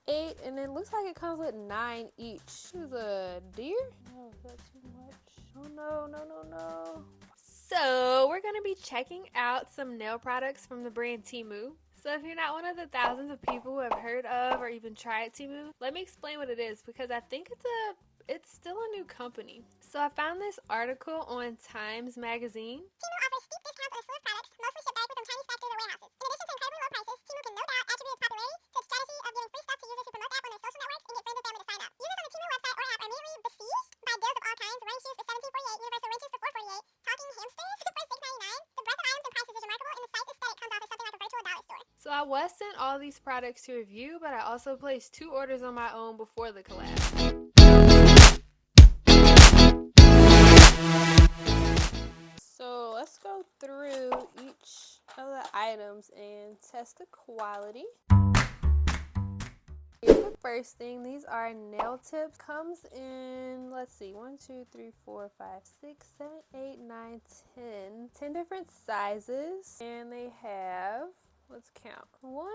8, and it looks like it comes with 9 each. This is a deer? No, that's too much. Oh no, no, no, no. So we're going to be checking out some nail products from the brand Temu. So if you're not one of the thousands of people who have heard of or even tried Temu, let me explain what it is, because I think it's still a new company. So I found this article on Times Magazine. Temu offers steep discounts on a slew of products, mostly shipped direct from Chinese factories or warehouses. In addition to incredibly low prices, Temu can no doubt attribute its popularity to its strategy of giving free stuff to users who promote the app on their social networks and get friends and family to sign up. Users on the Temu website or app are immediately besieged by deals of all kinds: running shoes for $17.48, universal wrenches for $4.48, talking hamsters for $6.99. The breadth of items and prices is remarkable, and the site's aesthetic comes off as something like a virtual dollar store. So I was sent all these products to review, but I also placed 2 orders on my own before the collab. So let's go through each of the items and test the quality. Here's the first thing. These are nail tips. Comes in, let's see, 1, 2, 3, 4, 5, 6, 7, 8, 9, 10 different sizes. And they have, let's count, 1,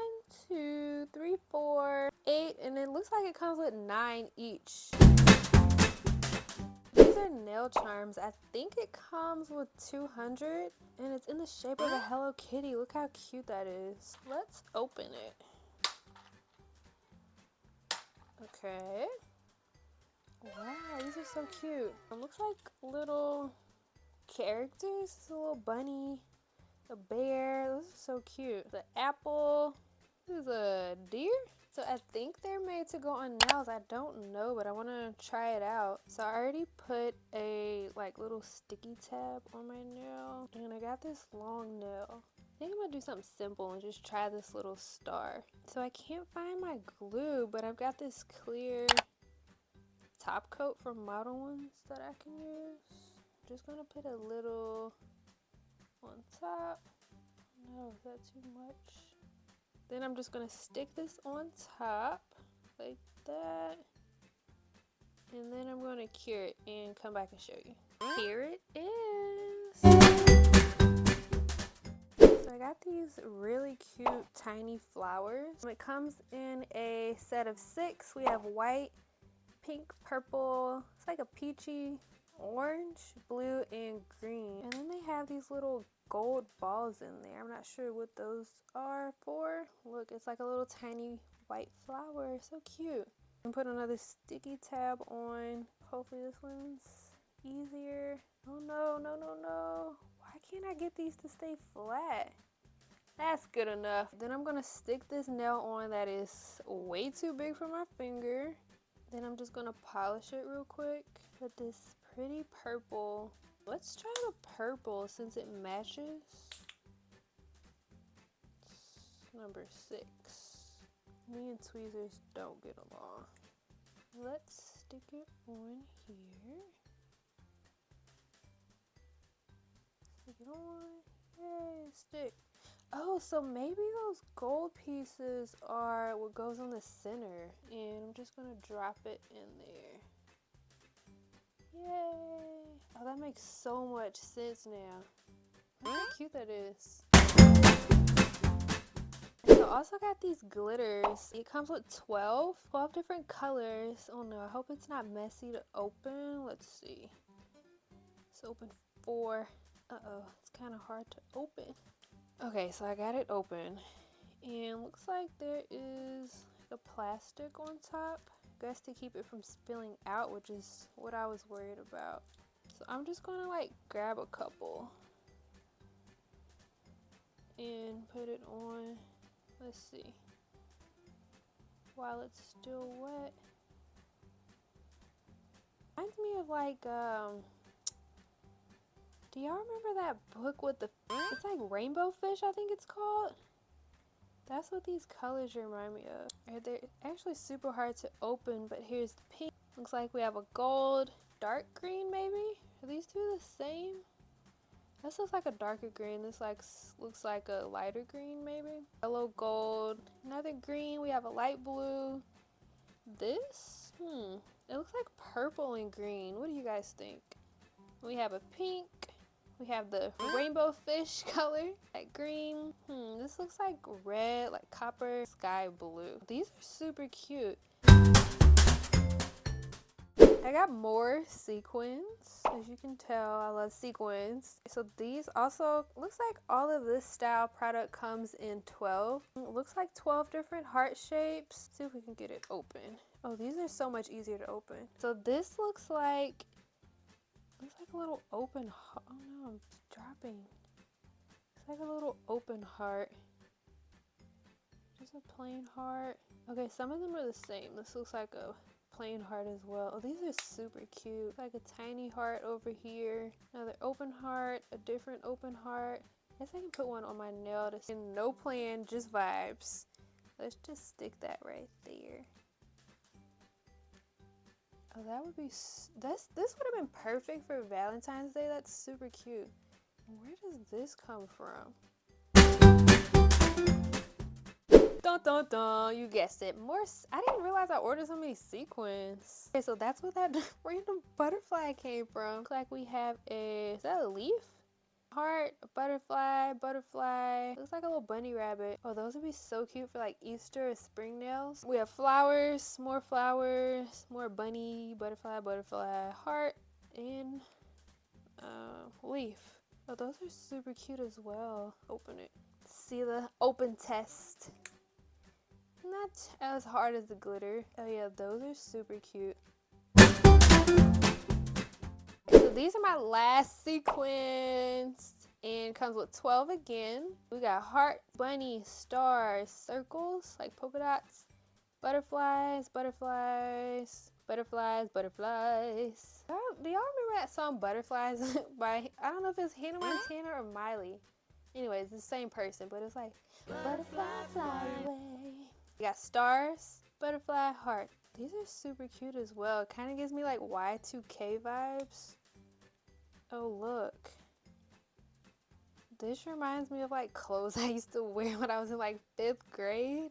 2, 3, 4, 8, and it looks like it comes with 9 each. These are nail charms. I think it comes with 200, and it's in the shape of a Hello Kitty. Look how cute that is. Let's open it. Okay. Wow, these are so cute. It looks like little characters. This is a little bunny, a bear. Those are so cute. The apple. This is a deer. So I think they're made to go on nails. I don't know, but I want to try it out. So I already put a little sticky tab on my nail, and I got this long nail. I think I'm gonna do something simple and just try this little star. So I can't find my glue, but I've got this clear top coat from Model Ones that I can use. I'm just gonna put a little on top. No, is that too much? Then I'm just gonna stick this on top like that, and then I'm gonna cure it and come back and show you. Here it is. So I got these really cute tiny flowers. It comes in a set of 6. We have white, pink, purple, it's like a peachy, orange, blue, and green. And then they have these little gold balls in there. I'm not sure what those are for. Look, it's like a little tiny white flower. So cute. And put another sticky tab on. Hopefully this one's easier. Oh no, no, no, no. Why can't I get these to stay flat? That's good enough. Then I'm gonna stick this nail on that is way too big for my finger. Then I'm just gonna polish it real quick with this pretty purple. Let's try the purple since it matches. It's number 6. Me and tweezers don't get along. Let's stick it on here. Stick it on. Yay, stick. Oh, so maybe those gold pieces are what goes on the center. And I'm just gonna drop it in there. Yay! Oh, that makes so much sense now. Look how cute that is. So I also got these glitters. It comes with 12 different colors. Oh no, I hope it's not messy to open. Let's see. Let's open 4. Uh-oh, it's kind of hard to open. Okay, so I got it open. And looks like there is a plastic on top. I guess to keep it from spilling out, which is what I was worried about. So I'm just gonna grab a couple and put it on. Let's see. While it's still wet. Reminds me of do y'all remember that book with it's like Rainbow Fish, I think it's called? That's what these colors remind me of. They're actually super hard to open, but here's the pink. Looks like we have a gold, dark green maybe? Are these two the same? This looks like a darker green. This looks like a lighter green maybe? Yellow, gold, another green. We have a light blue. This? It looks like purple and green. What do you guys think? We have a pink, We have the rainbow fish color, like green. This looks like red, like copper, sky blue. These are super cute. I got more sequins. As you can tell, I love sequins. So these also, looks like all of this style product comes in 12. It looks like 12 different heart shapes. Let's see if we can get it open. Oh, these are so much easier to open. So this looks like a little open heart. Oh no, I'm dropping. It's like a little open heart. Just a plain heart. Okay, some of them are the same. This looks like a plain heart as well. Oh, these are super cute. Like a tiny heart over here. Another open heart. A different open heart. I guess I can put one on my nail to see. No plan, just vibes. Let's just stick that right there. Oh, that would be, this would have been perfect for Valentine's Day. That's super cute. Where does this come from? Dun dun dun, you guessed it. I didn't realize I ordered so many sequins. Okay, so that's where that random butterfly came from. Looks like we have is that a leaf? Heart, a butterfly. Looks like a little bunny rabbit. Oh, those would be so cute for like Easter or spring nails. We have flowers, more bunny, butterfly, heart, and leaf. Oh, those are super cute as well. Open it. See the open test. Not as hard as the glitter. Oh yeah, those are super cute. So these are my last sequins, and comes with 12 again. We got heart, bunny, stars, circles, like polka dots, butterflies. Do y'all remember that song Butterflies by, I don't know if it's Hannah Montana or Miley. Anyways, it's the same person, but it's like, butterfly fly away. We got stars, butterfly, heart. These are super cute as well. It kind of gives me like Y2K vibes. Oh, look. This reminds me of like clothes I used to wear when I was in like 5th grade.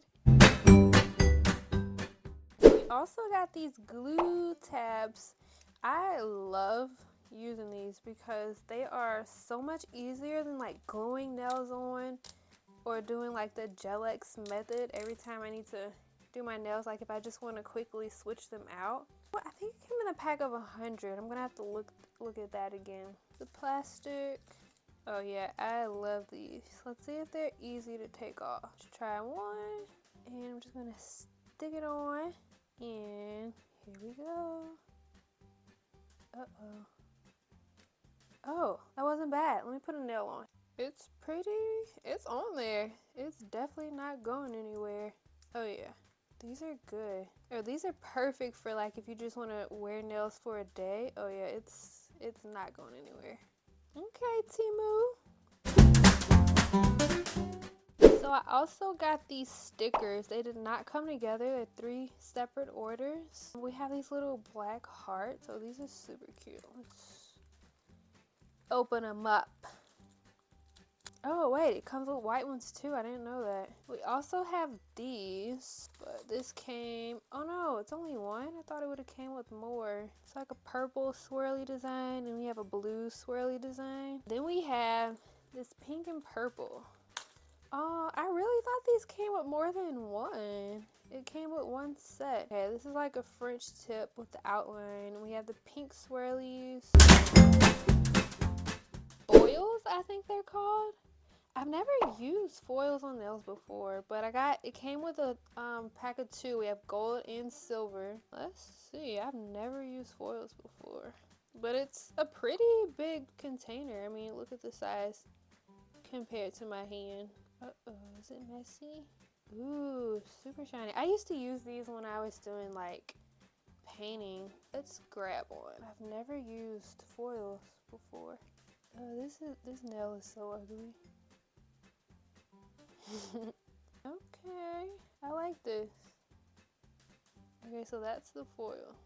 We also got these glue tabs. I love using these because they are so much easier than like gluing nails on or doing like the gel X method every time I need to do my nails, like if I just want to quickly switch them out. Well, I think it came in a pack of 100. I'm gonna have to look at that again. The plastic. Oh yeah, I love these. Let's see if they're easy to take off. Let's try one, and I'm just gonna stick it on, and here we go. Uh-oh. Oh, that wasn't bad. Let me put a nail on. It's pretty. It's on there. It's definitely not going anywhere. Oh yeah. These are good. Oh, these are perfect for like if you just want to wear nails for a day. Oh yeah, it's not going anywhere. Okay, Temu. So I also got these stickers. They did not come together. They're 3 separate orders. We have these little black hearts. Oh, these are super cute. Let's open them up. Oh wait, it comes with white ones too. I didn't know that. We also have these, but this came, oh no, it's only one. I thought it would have came with more. It's like a purple swirly design, and we have a blue swirly design. Then we have this pink and purple. Oh, I really thought these came with more than one. It came with one set. Okay, this is like a French tip with the outline. We have the pink swirlies. Foils, I think they're called. I've never used foils on nails before, but it came with a pack of 2. We have gold and silver. Let's see, I've never used foils before, but it's a pretty big container. I mean, look at the size compared to my hand. Uh-oh, is it messy? Ooh, super shiny. I used to use these when I was doing like painting. Let's grab one. I've never used foils before. Oh, this nail is so ugly. Okay, I like this. Okay, so that's the foil.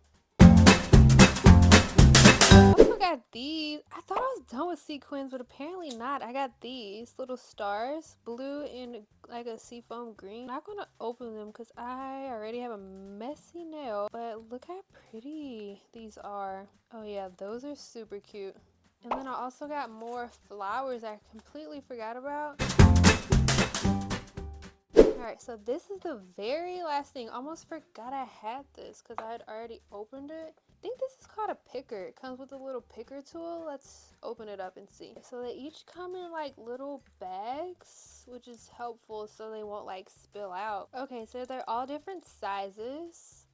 I also got these. I thought I was done with sequins, but apparently not. I got these little stars, blue and like a seafoam green. I'm not gonna open them because I already have a messy nail, but look how pretty these are. Oh yeah, those are super cute. And then I also got more flowers I completely forgot about. Alright, so this is the very last thing. Almost forgot I had this because I had already opened it. I think this is called a picker. It comes with a little picker tool. Let's open it up and see. So they each come in like little bags, which is helpful so they won't like spill out. Okay, so they're all different sizes.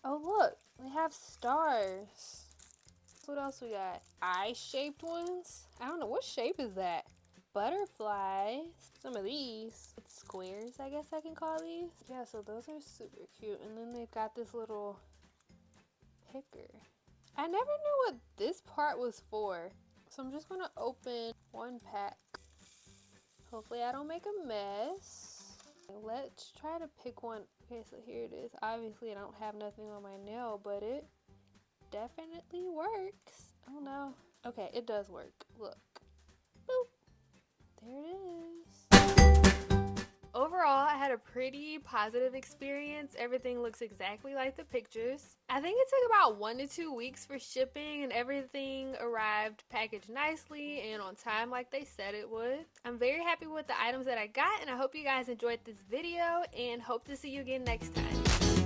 Oh look, they have stars. What else we got? Eye-shaped ones? I don't know, what shape is that? Butterflies. Some of these. It's squares, I guess I can call these. Yeah, so those are super cute. And then they've got this little picker. I never knew what this part was for. So I'm just gonna open one pack. Hopefully I don't make a mess. Let's try to pick one. Okay, so here it is. Obviously I don't have nothing on my nail, but it definitely works. Oh no. Okay, it does work. Look. Boop. There it is. Overall, I had a pretty positive experience. Everything looks exactly like the pictures. I think it took about 1 to 2 weeks for shipping, and everything arrived packaged nicely and on time like they said it would. I'm very happy with the items that I got, and I hope you guys enjoyed this video and hope to see you again next time.